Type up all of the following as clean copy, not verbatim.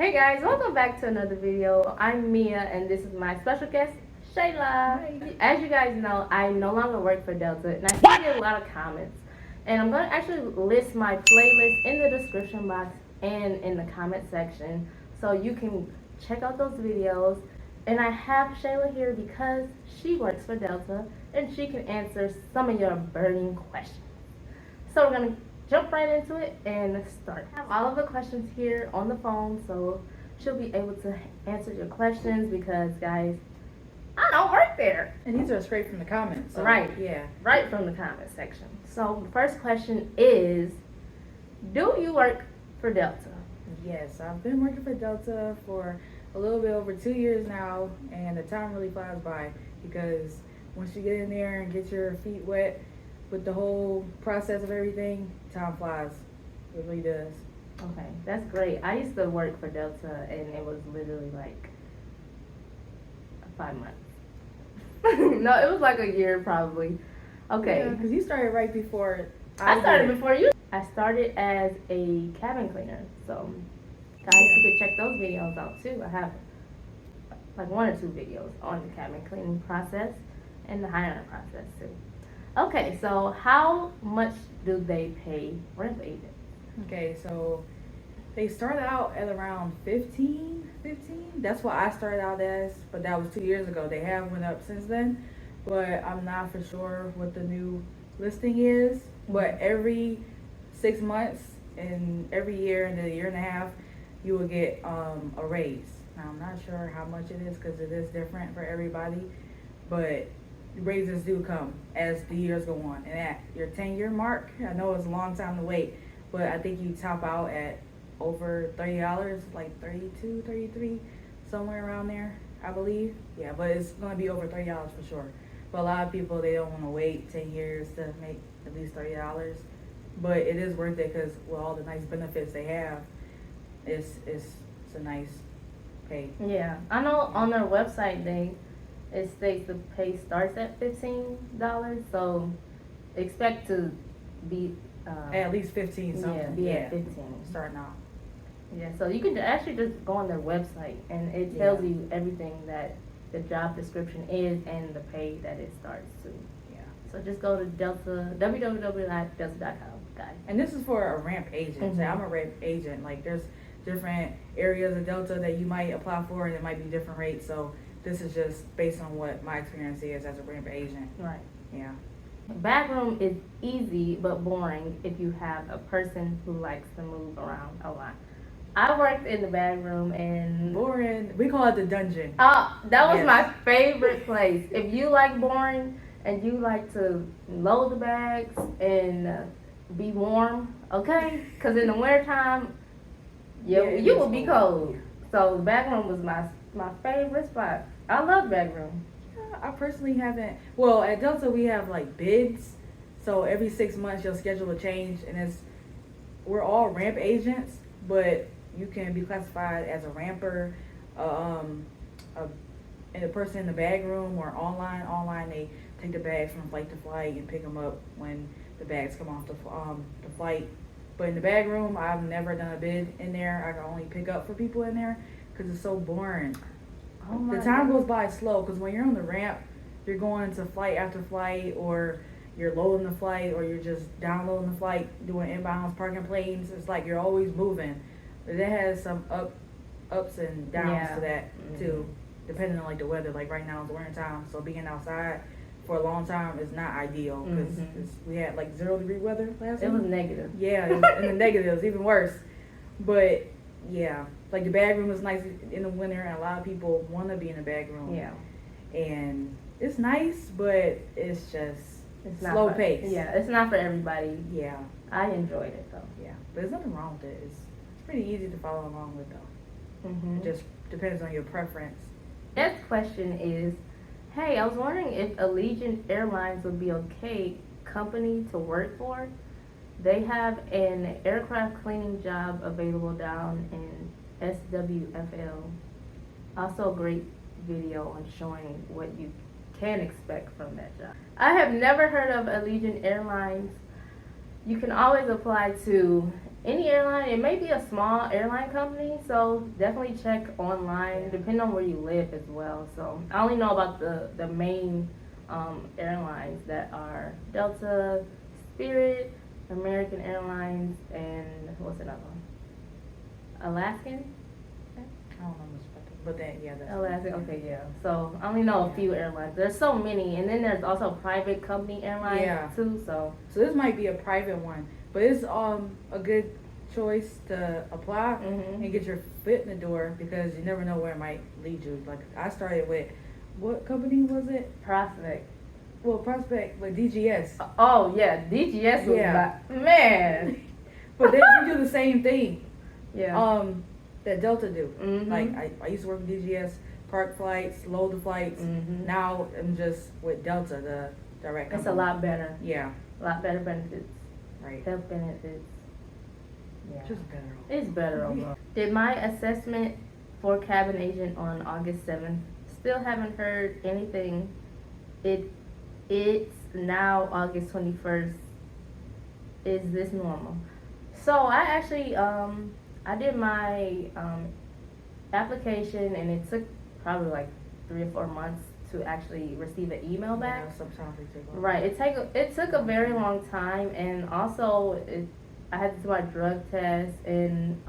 Hey guys, welcome back to another video. I'm Mia and this is my special guest, Shayla. Hi. As you guys know, I no longer work for Delta and I see get a lot of comments. And I'm going to actually list my playlist in the description box and in the comment section so you can check out those videos. And I have Shayla here because she works for Delta and she can answer some of your burning questions. So we're going to jump right into it and start. I have all of the questions here on the phone, so she'll be able to answer your questions because, guys, I don't work there. And these are straight from the comments. So, Right. Yeah. Right from the comment section. So the first question is, do you work for Delta? Yes, I've been working for Delta for a little bit over 2 years now, and the time really flies by because once you get in there and get your feet wet with the whole process of everything, time flies. It really does. Okay, that's great. I used to work for Delta and it was literally like 5 months. No, it was like a year probably. Okay. Because you started right before I started did. before you. I started as a cabin cleaner, so guys, you could check those videos out too. I have like 1 or 2 videos on the cabin cleaning process and the hiring process too. Okay, so how much do they pay rent agents? Okay, so they started out at around 15. That's what I started out as, but that was 2 years ago. They have went up since then, but I'm not for sure what the new listing is. But every 6 months and every year and a year and a half, you will get a raise. Now I'm not sure how much it is because it is different for everybody, but raises do come as the years go on. And at your 10-year mark, I know it's a long time to wait, but I think you top out at over $30, like 32, 33, somewhere around there, I believe. Yeah, but it's going to be over $30 for sure. But a lot of people, they don't want to wait 10 years to make at least $30. But it is worth it because with all the nice benefits they have, it's a nice pay. Yeah, I know on their website it states the pay starts at $15, so expect to be At least 15 something. be at 15. Starting off. Yeah, so you can actually just go on their website and it tells you everything that the job description is and the pay that it starts to. Yeah. So just go to www.delta.com, guys. And this is for a ramp agent. So Mhm. I'm a ramp agent. Like there's different areas of Delta that you might apply for, and it might be different rates. So this is just based on what my experience is as a ramp agent. Right. Yeah. Backroom is easy but boring if you have a person who likes to move around a lot. I worked in the bag room and Boring. We call it the dungeon. that was Yes. my favorite place. If you like boring and you like to load the bags and be warm, okay? Because in the wintertime, it you gets will be cold. So the bag room was my favorite spot. I love the bag room. I personally haven't. Well, at Delta we have like bids. So every 6 months you'll schedule a change, and we're all ramp agents, but you can be classified as a ramper, and a person in the bag room or online. Online, they take the bags from flight to flight and pick them up when the bags come off the flight. But in the bag room, I've never done a bid in there. I can only pick up for people in there because it's so boring. Oh my The time God. goes by slow because when you're on the ramp, you're going to flight after flight, or you're loading the flight, or you're just downloading the flight, doing inbounds, parking planes. It's like you're always moving. But it has some ups and downs to that too, depending on like the weather. Like right now it's winter time, so being outside for a long time is not ideal because we had like 0-degree weather last It week. was negative. Yeah, it was in the negatives, even worse. But yeah, like the bag room is nice in the winter, and a lot of people want to be in the bag room. Yeah. And it's nice, but it's just It's not slow for, pace. Yeah, it's not for everybody. Yeah, I enjoyed it though. yeah. But there's nothing wrong with it. It's pretty easy to follow along with though. It just depends on your preference. Next question is, hey, I was wondering if Allegiant Airlines would be okay company to work for. They have an aircraft cleaning job available down in SWFL. Also a great video on showing what you can expect from that job. I have never heard of Allegiant Airlines. You can always apply to any airline. It may be a small airline company, so definitely check online, depending on where you live as well. So I only know about the main airlines that are Delta, Spirit, American Airlines, and what's another one? Alaskan? I don't know much about that, but that, yeah, that's. Alaska, okay, yeah. So I only know a few airlines. There's so many, and then there's also private company airlines too. So this might be a private one, but it's a good choice to apply and get your foot in the door because you never know where it might lead you. Like I started with, what company was it? Prospect. Well, Prospect with DGS. Oh yeah, DGS was man. But then you do the same thing. Yeah. That Delta do. Like I used to work with DGS, park flights, load the flights. Now I'm just with Delta, the direct company. It's a lot better. Yeah. A lot better benefits. Right. Health benefits. Yeah. Just better. It's better overall. Did my assessment for cabin agent on August 7th. Still haven't heard anything. It's now August 21st. Is this normal? So I actually I did my application, and it took probably like 3 or 4 months to actually receive an email back. Yeah, sometimes they take long. Right. It took a very long time, and also I had to do my drug test and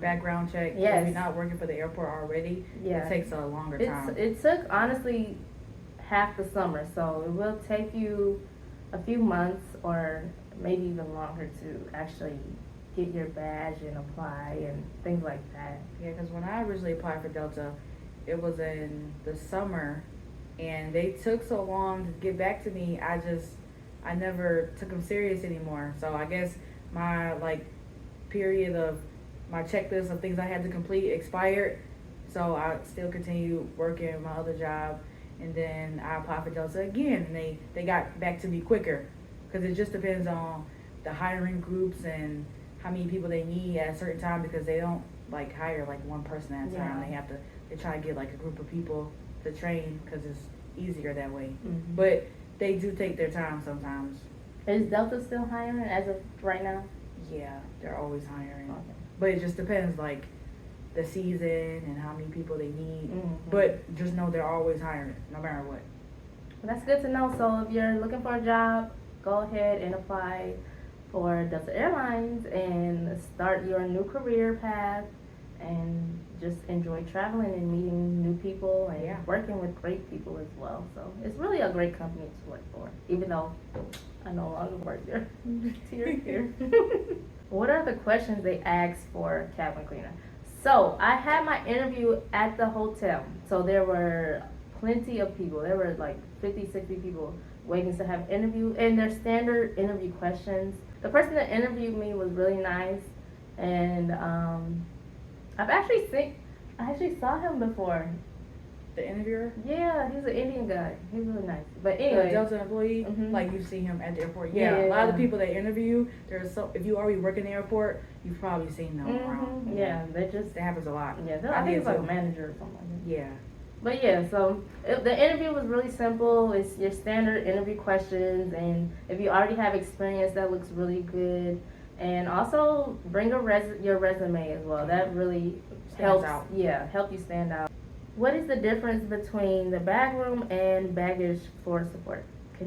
background check. Yes. If you're not working for the airport already, it takes a longer time. It took honestly half the summer, so it will take you a few months or maybe even longer to actually get your badge and apply and things like that. Yeah, because when I originally applied for Delta, it was in the summer, and they took so long to get back to me. I never took them serious anymore. So I guess my period of my checklist of things I had to complete expired. So I still continued working my other job, and then I applied for Delta again, and they got back to me quicker because it just depends on the hiring groups and how many people they need at a certain time, because they don't hire one person at a time. They try to get a group of people to train because it's easier that way. But they do take their time sometimes. Is Delta still hiring as of right now? Yeah, they're always hiring. Okay. But it just depends the season and how many people they need. But just know they're always hiring no matter what. Well, that's good to know. So if you're looking for a job, go ahead and apply for Delta Airlines and start your new career path and just enjoy traveling and meeting new people and working with great people as well. So it's really a great company to work for, even though I no longer work there. Here. What are the questions they ask for cabin cleaner? So I had my interview at the hotel. So there were plenty of people. There were 50, 60 people waiting to have interview, and their standard interview questions. The person that interviewed me was really nice, and I actually saw him before. The interviewer? Yeah, he's an Indian guy. He's really nice. But anyway, the Delta employee, you see him at the airport. Yeah, a lot of the people that interview, if you already work in the airport, you've probably seen them around. Yeah, that happens a lot. Yeah, I think it's a manager or something like that. Yeah. But yeah, so the interview was really simple. It's your standard interview questions, and if you already have experience, that looks really good. And also bring your resume as well. That really helps. Out. Yeah, help you stand out. What is the difference between the bag room and baggage floor support? I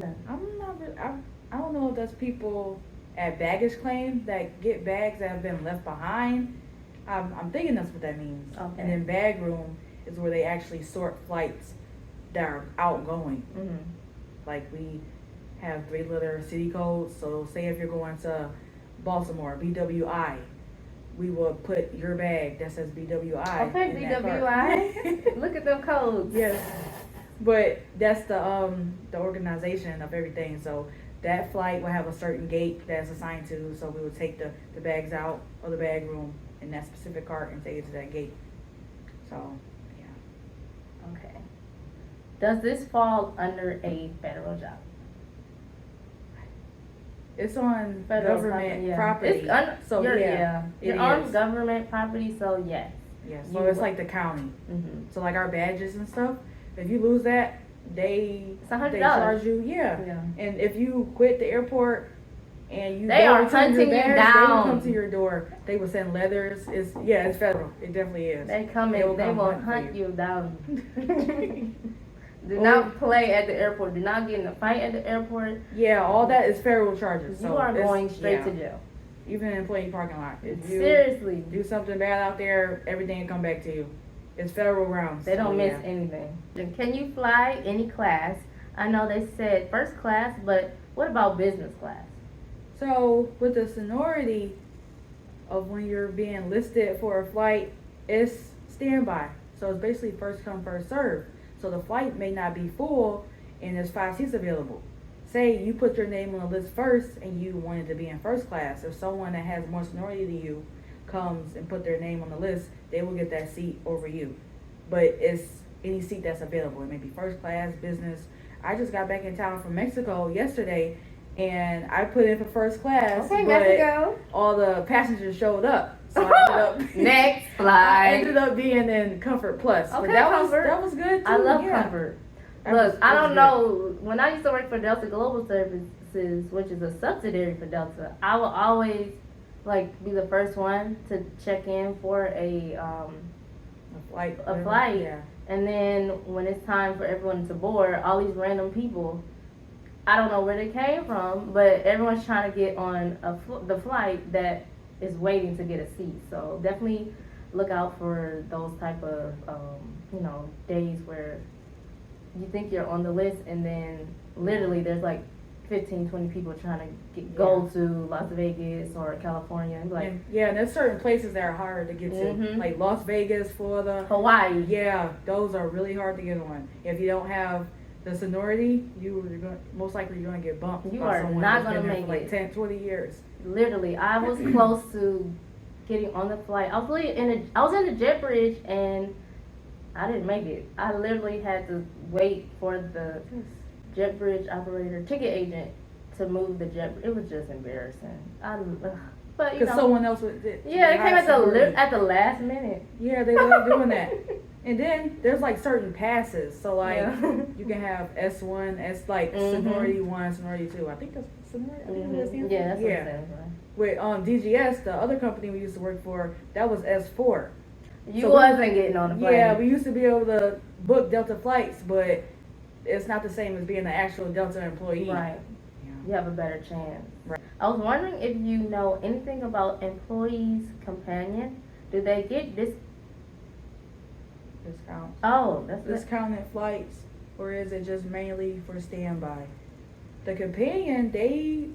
don't know if that's people at baggage claim that get bags that have been left behind. I'm thinking that's what that means. Okay. And then bag room is where they actually sort flights that are outgoing. We have 3-letter city codes. So say if you're going to Baltimore, BWI, we will put your bag that says BWI. Okay, BWI. Look at them codes. Yes. But that's the organization of everything. So that flight will have a certain gate that's assigned to. So we will take the bags out of the bag room in that specific cart and take it to that gate. So, yeah. Okay. Does this fall under a federal job? It's on Federal government property. You're on government property, so yes. Yes. So it's like the county. So our badges and stuff, if you lose that, they It's $100. charge you. Yeah. And if you quit the airport and you They go are return hunting you your bags, down. they will come to your door. They will send letters. It's federal. It definitely is. They come in, they will hunt you down. Do Or- not play at the airport. Do not get in a fight at the airport. Yeah, all that is federal charges. You So are it's- going straight yeah. to jail. Even in employee parking lot. If you Seriously. do something bad out there, everything will come back to you. It's federal grounds. They don't so, miss yeah. anything. Can you fly any class? I know they said first class, but what about business class? So with the seniority of when you're being listed for a flight, it's standby. So it's basically first come, first serve. So the flight may not be full and there's 5 seats available. Say you put your name on the list first and you wanted to be in first class. If someone that has more seniority than you comes and put their name on the list, they will get that seat over you. But it's any seat that's available. It may be first class, business. I just got back in town from Mexico yesterday and I put in for first class. Okay, but Mexico. all the passengers showed up. So I ended up Next I flight. ended up being in Comfort Plus. Okay, but that Comfort. was good too. I love yeah. Comfort. That was- Look, I that was don't good. know. When I used to work for Delta Global Services, which is a subsidiary for Delta, I will always be the first one to check in for a flight. Yeah. And then when it's time for everyone to board, all these random people, I don't know where they came from, but everyone's trying to get on the flight that is waiting to get a seat. So definitely look out for those type of days where you think you're on the list and then literally there's 15-20 people trying to go to Las Vegas or California and And there's certain places that are hard to get to, Mhm. like Las Vegas, Florida, Hawaii. Yeah, those are really hard to get on. If you don't have the seniority, most likely you're going to get bumped. You by are someone not that's been gonna there make for it. 10, 20 years. Literally, I was close to getting on the flight. I was in the jet bridge and I didn't make it. I literally had to wait for the jet bridge operator, ticket agent, to move the jet. It was just embarrassing. But Because someone else would. Yeah, it came at the last minute. Yeah, they love doing that. And then there's certain passes. So you can have S1, seniority 1, seniority 2. I think that's seniority. I think that's what it stands for. Yeah, that's what it stands for. With DGS, the other company we used to work for, that was S4. You wasn't getting on the plane. Yeah, we used to be able to book Delta flights, but it's not the same as being an actual Delta employee. Right. Yeah. You have a better chance. Right. I was wondering if you know anything about employees' companion. Do they get this? Discounts. Oh, that's Discounted flights, or is it just mainly for standby? The companion, they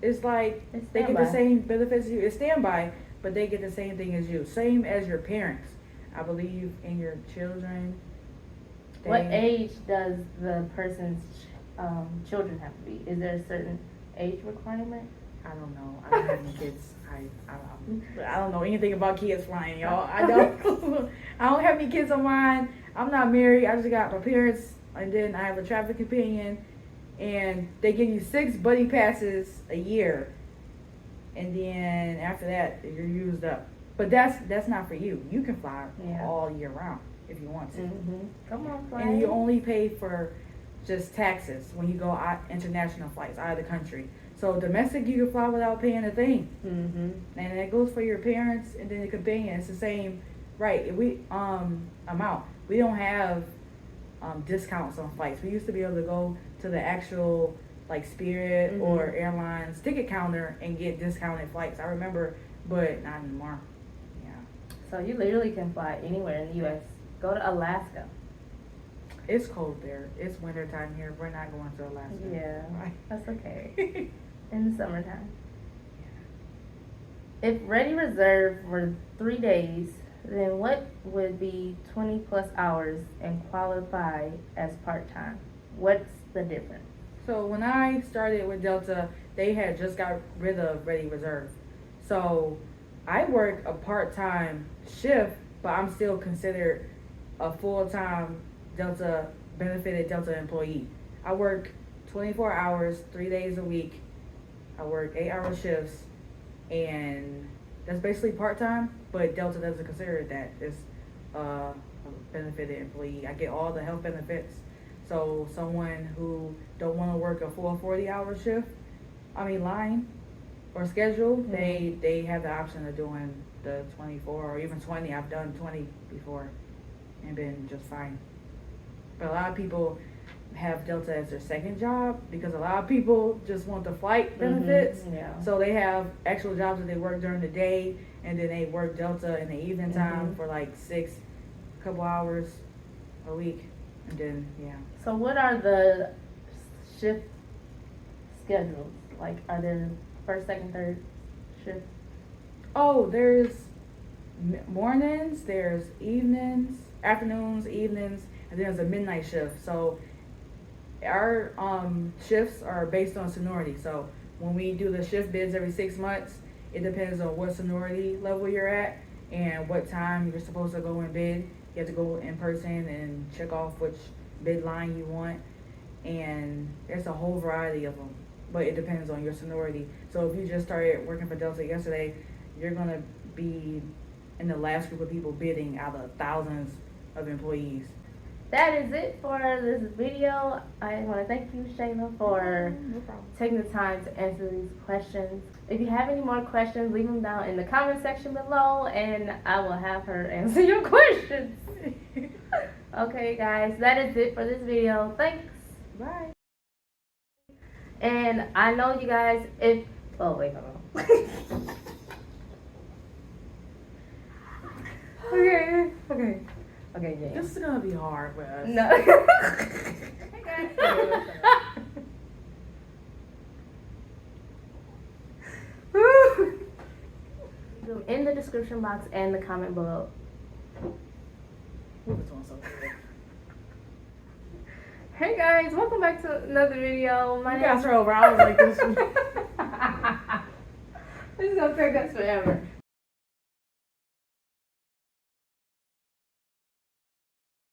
get the same benefits as you. It's standby, but they get the same thing as you. Same as your parents, I believe, and your children. What age does the person's children have to be? Is there a certain age requirement? I don't know. I don't have any kids. I don't know anything about kids flying, y'all. I don't. I don't have any kids of mine. I'm not married. I just got my parents, and then I have a traffic companion, and they give you 6 buddy passes a year, and then after that you're used up. But that's not for you. You can fly all year round if you want to. Mm-hmm. Come on, fly. And you only pay for just taxes when you go out international flights out of the country. So domestic, you can fly without paying a thing. Mm-hmm. And it goes for your parents and then the companion. It's the same, right? If we amount. We don't have discounts on flights. We used to be able to go to the actual Spirit or airlines ticket counter and get discounted flights. I remember, but not anymore. Yeah. So you literally can fly anywhere in the U.S. Go to Alaska. It's cold there. It's winter time here. We're not going to Alaska. Yeah, Right. that's okay. In the summertime. If Ready Reserve were 3 days, then what would be 20 plus hours and qualify as part-time? What's the difference? So when I started with Delta, they had just got rid of Ready Reserve. So I work a part-time shift, but I'm still considered a full-time Delta benefited Delta employee. I work 24 hours, 3 days a week. I work 8-hour shifts, and that's basically part-time, but Delta doesn't consider it that. It's a benefited employee. I get all the health benefits. So someone who don't want to work a full 40-hour shift, line, or schedule, they have the option of doing the 24 or even 20. I've done 20 before and been just fine. But a lot of people have Delta as their second job because a lot of people just want the flight benefits. Yeah. So they have actual jobs that they work during the day and then they work Delta in the evening time for like couple hours a week. And then, yeah. So what are the shift schedules? Like, are there first, second, third shift? Oh, there's mornings, there's evenings, afternoons, evenings, and then there's a midnight shift. So our shifts are based on seniority. So when we do the shift bids every 6 months, it depends on what seniority level you're at and what time you're supposed to go and bid. You have to go in person and check off which bid line you want, and there's a whole variety of them, but it depends on your seniority. So if you just started working for Delta yesterday, you're gonna be in the last group of people bidding out of thousands of employees. That is it for this video. I want to thank you, Shayna, for taking the time to answer these questions. If you have any more questions, leave them down in the comment section below, and I will have her answer your questions. Okay, guys, that is it for this video. Thanks. Bye. And I know you guys, oh, wait, hold on. Okay, yeah. This is gonna be hard with us. No. Hey guys. In the description box and the comment below. Hey guys, welcome back to another video. You guys are over. I was like this. This is gonna take us forever.